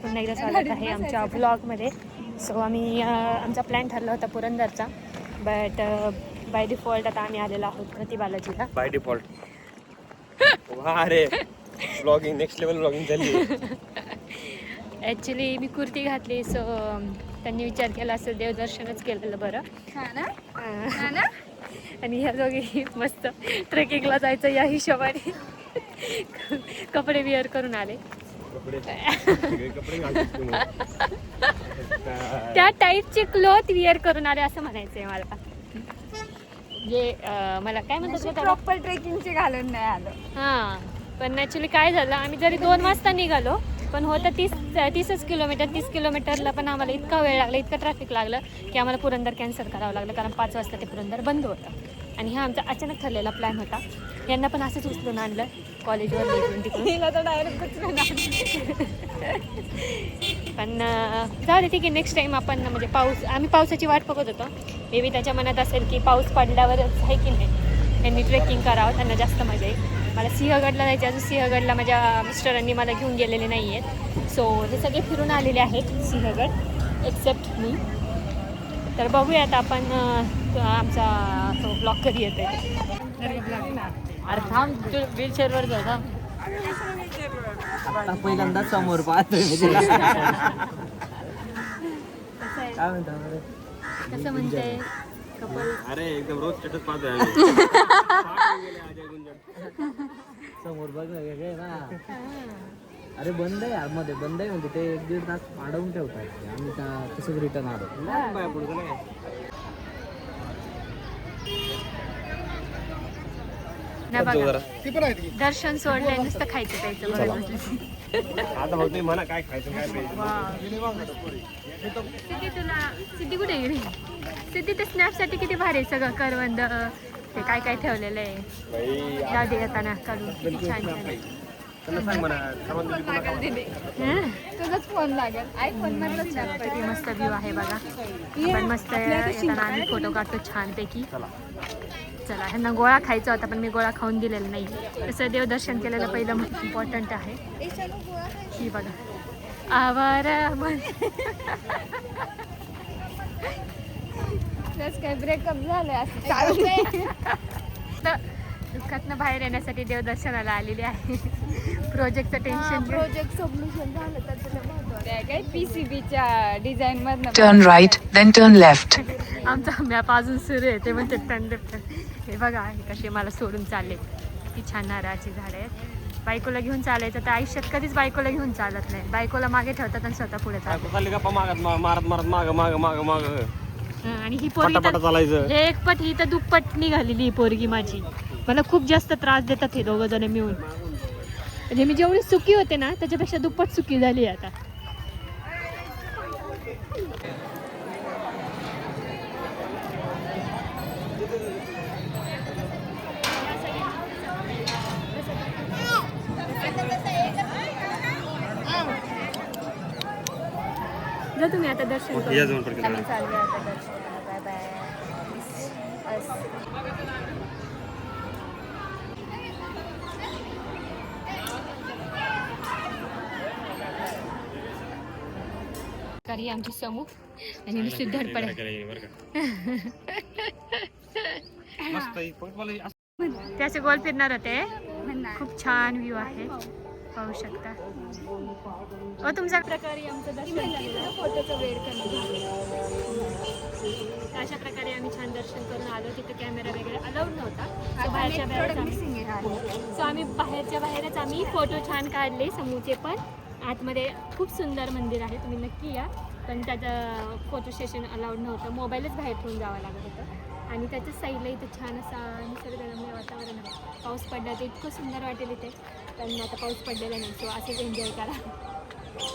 पुन्हा एकदा स्वागत आहे आमच्या ब्लॉगमध्ये. सो आम्ही आमचा प्लॅन ठरला होता पुरंदरचा, बट बाय डिफॉल्ट आता आम्ही आलेलो आहोत प्रति बालाजीला. बाय डिफॉल्ट अरे ब्लॉगिंग नेक्स्ट लेवल ब्लॉगिंग झाली. ॲक्च्युली मी कुर्ती घातली, सो त्यांनी विचार केला असं देवदर्शनच केलेलं बरं. आणि ह्या दोघी मस्त ट्रेकिंगला जायचं या हिशोबाने कपडे वेअर करून आले. त्या टाईपचे क्लॉथ वेअर करून आले असं म्हणायचंय मला. जे मला काय म्हणतात प्रॉपर ट्रेकिंगचे घालून नाही आलं. हां, पण ॲक्च्युली काय झालं, आम्ही जरी 2 वाजता निघालो पण होतं 30 किलोमीटर. 30 किलोमीटरला पण आम्हाला इतका वेळ लागला, इतकं ट्रॅफिक लागलं की आम्हाला पुरंदर कॅन्सल करावं लागलं, कारण 5 वाजता ते पुरंदर बंद होतं. आणि हा आमचा अचानक ठरलेला प्लॅन होता. यांना पण असंच उचलून आणलं कॉलेजवर निघून तिकडून. पण जाऊ दे, ठीक आहे. नेक्स्ट टाईम आपण म्हणजे आम्ही पावसाची वाट बघत होतो. मे बी त्याच्या मनात असेल की पाऊस पडल्यावरच आहे की नाही यांनी ट्रेकिंग करावं, त्यांना जास्त मजा येईल. मला सिंहगडला जायचं, अजून सिंहगडला माझ्या मिस्टरांनी मला घेऊन गेलेले नाही आहेत. सो हे सगळे फिरून आलेले आहेत सिंहगड, एक्सेप्ट मी. तर बघूया आता आपण आमचा तो ब्लॉग कधी येतो आहे. अरे थांब, तू व्हीलचेअरवर जा. पहिल्यांदा समोर पाहतोय काय म्हणता कसं म्हणते कपल? अरे एकदम रोज स्टेटस पाहतोय समोर बघ वेगळे ना. अरे बंद आहे आतमध्ये, बंद आहे म्हणजे ते 1-1.5 तास अडवून ठेवतात. आम्ही तसंच रिटर्न आलो. नाही बघा, दर्शन सोडले नुसतं खायचं प्यायचं बघा. आता होते म्हणा काय खायचं काय सिद्धी कुठे गेली? सिद्धी ते स्नॅपसाठी किती भारी सगळं करवंद ते काय काय ठेवलेलं आहे. जाऊ दे येताना काढून, किती छान छान. तुझाच फोन लागेल. आयफोन मधलं छान किती मस्त व्ह्यू आहे बघा. पण मस्त येताना आम्ही फोटो काढतो छानपैकी. चला, ह्यांना गोळा खायचा होता पण मी गोळा खाऊन दिलेला नाही. तसं देवदर्शन केलेलं पहिलं इम्पॉर्टंट आहे. ही बघा आवारा मन. काय ब्रेकअप झालंय असं. दुःखातनं बाहेर येण्यासाठी देवदर्शनाला आलेली आहे. प्रोजेक्टचं टेन्शन, प्रोजेक्ट सबमिशन झालं तर तुला महत्त्वाचं आहे काय PCBच्या डिझाईन मधनं. Turn right, then turn left. आमचा मॅप अजून सुरू आहे. ते म्हणते टर्न लेफ्ट. हे बघा हे कसे मला सोडून चालले. किती छान नारळाची झाडं आहेत. बायकोला घेऊन चालायचं तर आयुष्यात कधीच बायकोला घेऊन चालत नाही. बायकोला मागे ठेवतात आणि स्वतः पुढे चालतात. मारत माग माग माग माग. आणि ही पोरगी एक पट, ही तर दुप्पट निघालेली ही पोरगी माझी. मला खूप जास्त त्रास देतात हे दोघं जण मिळून. म्हणजे मी जेवढी सुखी होते ना त्याच्यापेक्षा दुप्पट सुखी झाली आता. जा तुम्ही आता दर्शन करून. आम्ही चाललो आता दर्शनाला. Bye bye. कारी आमची समूह आणि नुसती धडपड त्याचे गोल फिरणार होते. खूप छान व्ह्यू आहे, पाहू शकता. तुमच्या प्रकारे आमचं दर्शन, फोटोचा वेळ कमी. अशा प्रकारे आम्ही छान दर्शन करून आलो. तिथे कॅमेरा वगैरे अलाउड नव्हता. सो आम्ही बाहेरच्या बाहेरच आम्ही फोटो छान काढले समूहचे. पण आतमध्ये खूप सुंदर मंदिर आहे, तुम्ही नक्की या. पण त्याचं फोटो सेशन अलाउड नव्हतं. मोबाईलच बाहेर ठेवून जावं लागत होतं. आणि त्याच्या साईडला इथं छान असा निसर्गरम्य वातावरण आहे. पाऊस पडला तर इतकं सुंदर वाटेल इथे. पण आता पाऊस पडलेला नाही, सो असंच एन्जॉय करा.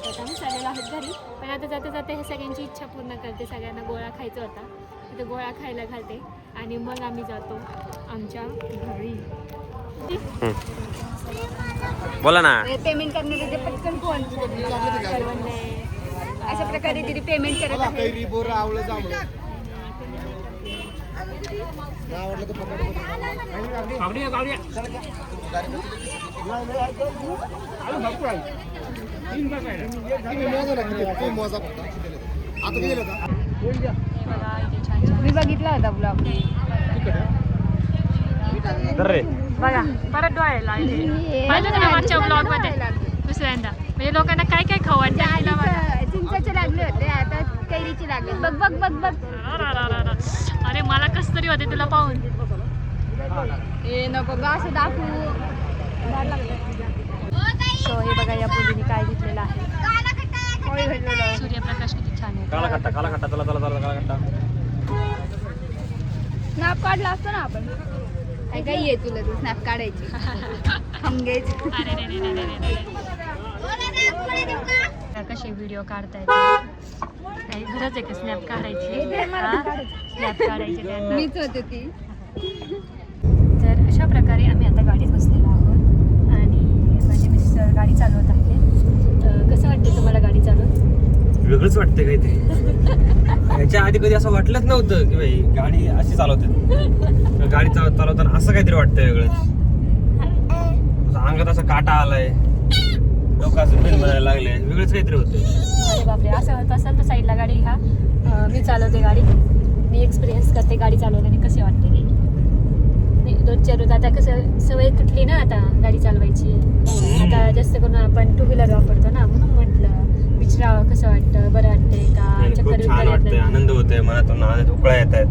तर आम्ही चाललेलो आहोत घरी. पण आता जाता जाता हे सगळ्यांची इच्छा पूर्ण करते. सगळ्यांना गोळा खायचा होता, तिथे गोळा खायला घालते आणि मग आम्ही जातो आमच्या घरी. बोला ना. पेमेंट करण्याचे ते पटकन फोन. अशा प्रकारे तिथे पेमेंट करत आहे. आवडलं तर मी बघितला होता ब्लॉग. बघा परत डोळे लागले पाहिलं ना मागच्या ब्लॉग मध्ये दुसऱ्यांदा म्हणजे लोकांना काय काय खाऊ वाटतं चिंचाचे लागले होते आता कैरीचे लागले. बघ बघ बघ बघ. अरे मला कस तरी होते तुला पाहून. ए नको ग असं दाखवू. सो हे बघा या मुलीने काय घेतलेलं आहे. सूर्यप्रकाश किती छान आहे. काला खट्टा चला काला खट्टा. स्नॅप काढला असतो ना आपण. काय काय ये तुला तू स्नॅप काढायची. हमगेच. अरे रे रे रे रे रे रे. कसे व्हिडिओ काढता येते काही गरज आहे का स्नॅप काढायची. स्नॅप काढायची त्यांना. मीच होते ती. तर अशा प्रकारे आम्ही आता गाडीत बसलेलो आहोत आणि माझे मिस्टर गाडी चालवत आहेत. कसं वाटतं तुम्हाला गाडी चालवत. वेगळंच वाटतंय काही ते. याच्या आधी कधी असं वाटलंच नव्हतं की भाई गाडी अशी चालवते. गाडी चालवताना असं काहीतरी वाटतंय वेगळंच. अंगात असा काटा आलाय लोक असं बिल म्हणायला लागले वेगळंच काहीतरी होतंय. अरे बापरे असं होत असेल तर साईडला गाडी ह्या मी चालवते गाडी. मी एक्सपिरियन्स करते गाडी चालवल्याने कसे वाटते ते. रोजच्या रोज आता कसं सवय तुटली ना आता गाडी चालवायची. आता जास्त करून आपण टू व्हीलर वापरतो ना म्हणून म्हटलं विचारावं कसं वाटतं. बरं वाटतंय का. खूप छान वाटतंय आनंद होतोय मनातून आनंद उकळा येत आहेत.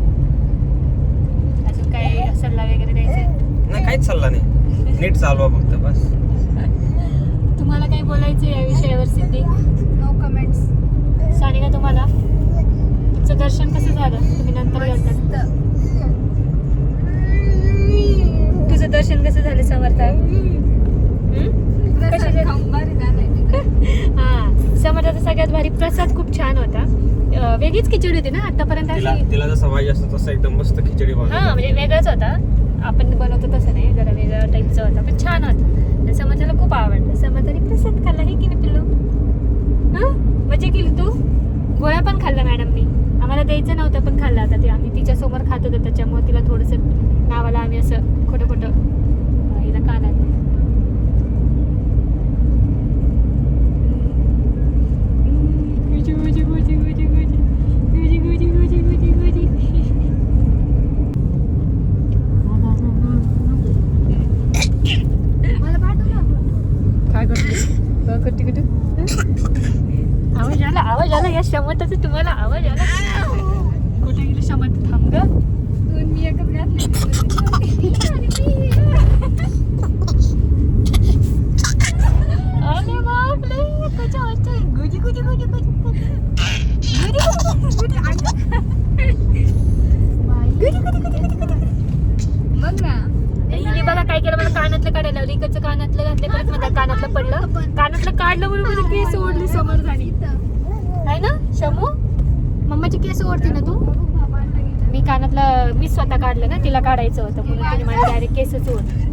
अजून काय सल्ला वगैरे द्यायचा नाही काहीच चालला नाही नीट चालवा फक्त बस. तुम्हाला काही बोलायचं या विषयावर सिद्धी. No comments. सानिका तुम्हाला तुमचं दर्शन कसं झालं तुम्ही नंतर गेलता. तुझं दर्शन कसं झालं समर्थ. हा समर्थाचा सगळ्यात भारी प्रसाद खूप छान होता. वेगळीच खिचडी होती ना आतापर्यंत अशी. तिला जसं पाहिजे असतं तसं एकदम मस्त खिचडी बनवली. हा म्हणजे वेगळाच होता. आपण बनवतो तसं नाही जरा वेगळ्या टाईपचा होता पण छान होता. समर्थाला खूप आवडलं. समर्थाने प्रसाद खाल्ला हे की नाही पिल्लू. हा मजा केली तू. गोळ्या पण खाल्ला मॅडमनी. आम्हाला द्यायचं नव्हतं पण खाल्ला आता ते. आम्ही तिच्यासमोर खात होतो त्याच्यामुळे तिला थोडंसं नावाला आम्ही असं खोटं हिला कानात. काय करते कुठे आवाज आला या शमताचा. तुम्हाला आवाज आला कुठे गेली शमत. थांब ग. मी एकच घातले. अरे बापरे कशा वाटतंय. गुजी गुजी गुजी गुजी बघ ना. हिने बघा काय केलं. मला कानातलं काढायला लावलं. इकडचं कानातलं घातलं परत मला कानातलं पडलं. कानातलं काढलं म्हणून माझे केस ओढले समोर झाली आहे ना शमू. मम्माची केस ओढते ना तू. मी कानातलं मी स्वतः काढलं ना तिला काढायचं होतं म्हणून तिने माझे डायरेक्ट केसच ओढले.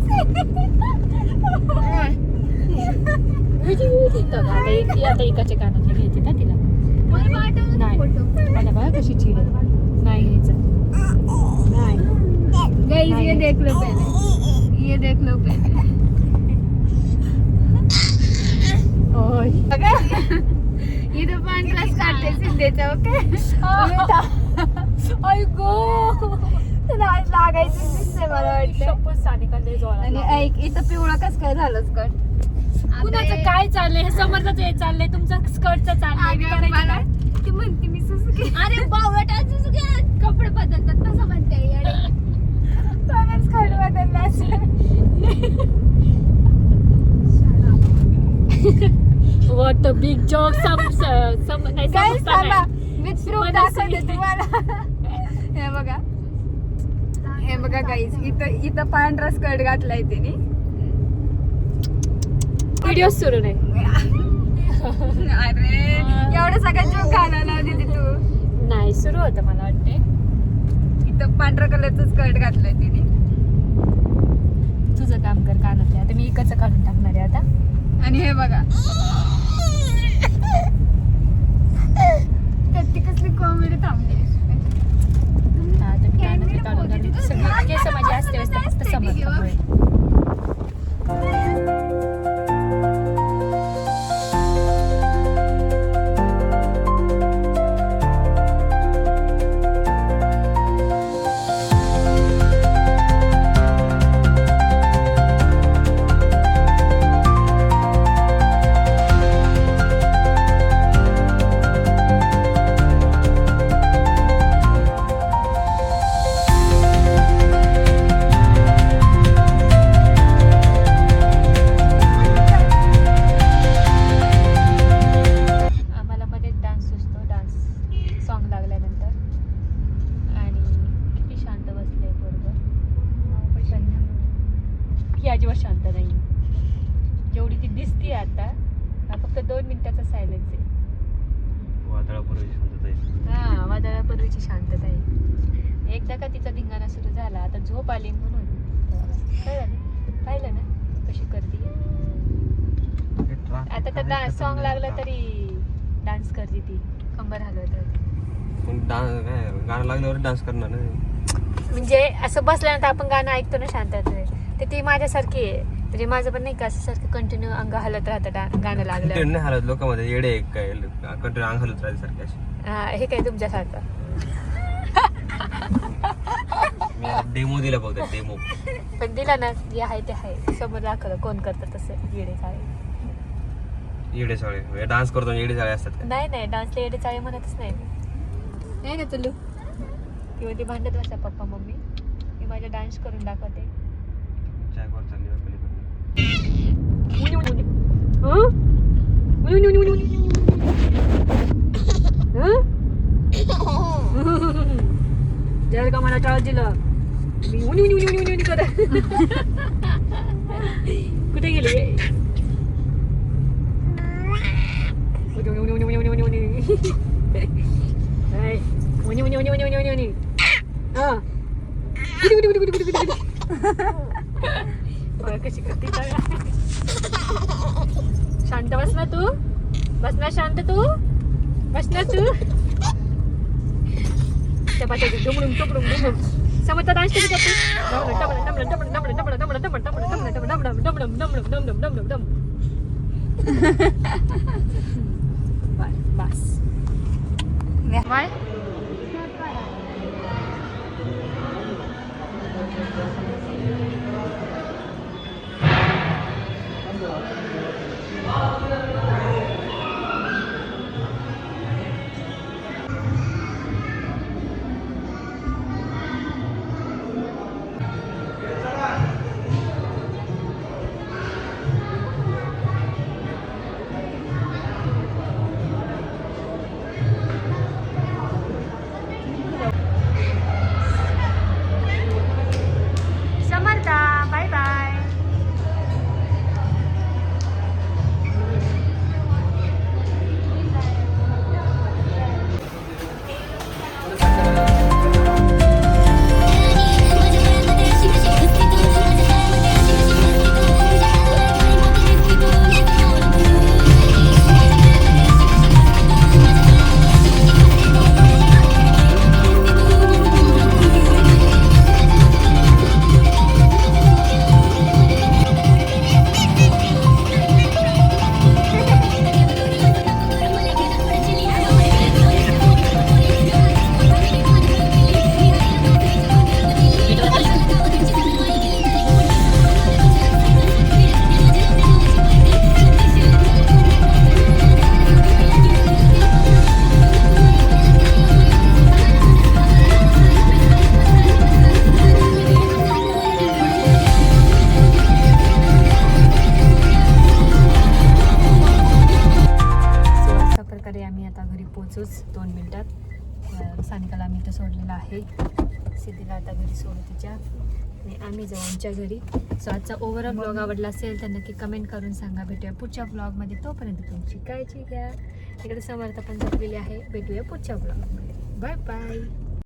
आता इकडचे कानातले घ्यायचे का तिला. नाही मला बघा कशी चिड नाही घ्यायचं. नाही गाइस ये देख लो पहले. ये देख लो पहले. ओय ये तो पांढराच काढते सिद्धेचा. ओके. आई गो लागायचं दिसतंय मला वाटतं. शपथ सानिका लय जोरात आणि लागली. ऐक इथं पिवळा कस काय झालं स्कर्ट. कुणाचं काय चाललंय हे समर्थाचं हे चाललंय तुमचं स्कर्टचं चाललंय. मी करायचं काय? ती म्हणते मी सुसुकी. अरे बावटा सुसुकी कपडे बदलतात तसं म्हणते. स्कर्ट बदलला What a big joke. नाही समजता नाही. विथ प्रूफ दाखवते तुम्हाला. हे बघा गाईज इथं पांढरा स्कर्ट घातलाय तिने. व्हिडिओ सुरू नाही. अरे एवढं सगळं जोक घालायला होती तू. नाही सुरू होतं मला वाटते. इथं पांढरा कलरचं स्कर्ट घातलंय तिने. तुझं काम कर कानातले. आता मी इकडचं काढून टाकणार आहे आता. आणि हे बघा ती कसली कॉमेडी थांबली. हा तर मी कानातले काढून टाकते. सगळे केस माझे असते फक्त समजतं. सिद्धूची शांतता आहे. एकदा का तिचा धिंगाणा सुरू झाला, आता झोप आली म्हणून कळलं, पाहिलं ना कशी करते. आता तर सॉन्ग लागलं तरी डान्स करते ती, कंबर हलवत. गाणं लागल्यावर डान्स करणार नाही. म्हणजे असं बसल्यानंतर आपण गाणं ऐकतो ना शांतता, तर ती माझ्यासारखी आहे. म्हणजे माझं पण नाही का असं सारखं कंटिन्यू अंग हलत राहतं गाणं लागलं. कंटिन्यू नाही हलत, लोकांमध्ये येडे एक काय कंटिन्यू अंग हलत राहते सारखे अशी. हे काय तुमच्यासारखं. मी डेमो दिला बघ, डेमो. पण दिला ना, जे आहे ते आहे, समोर दाखवलं कोण करतं तसं. येडे चाळे येडे साळे डान्स करतो, येडे साळे असतात का? नाही, डान्सला येडे चाळे म्हणतच नाही ना तुलू. किंवा ती भांडत बसा पप्पा मम्मी, मी माझा डान्स करून दाखवते. जॅगवर चालली बा पलीकडे. जर का मला टाळ दिलं मी उनी करत. कुठे गेली? कशी करते शांत बस ना तू, बस ना शांत तू, बस ना तू. त्या पाठीत डुमडुम टुमडुम डुमडुम समजता डान्स कशी करते. बस बाय. समर्था बाय बाय. पोहोचूच 2 मिनिटात. सानिकाला आम्ही इथं सोडलेलं आहे, सिद्धीला आता घरी सोडू तिच्या, आणि आम्ही जाऊ आमच्या घरी. सो आजचा ओव्हरऑल ब्लॉग आवडला असेल तर नक्की कमेंट करून सांगा. भेटूया पुढच्या ब्लॉगमध्ये. तोपर्यंत तुमची काळजी घ्या. इकडे समर्थ पण झोपलेली आहे. भेटूया पुढच्या ब्लॉगमध्ये. Bye bye.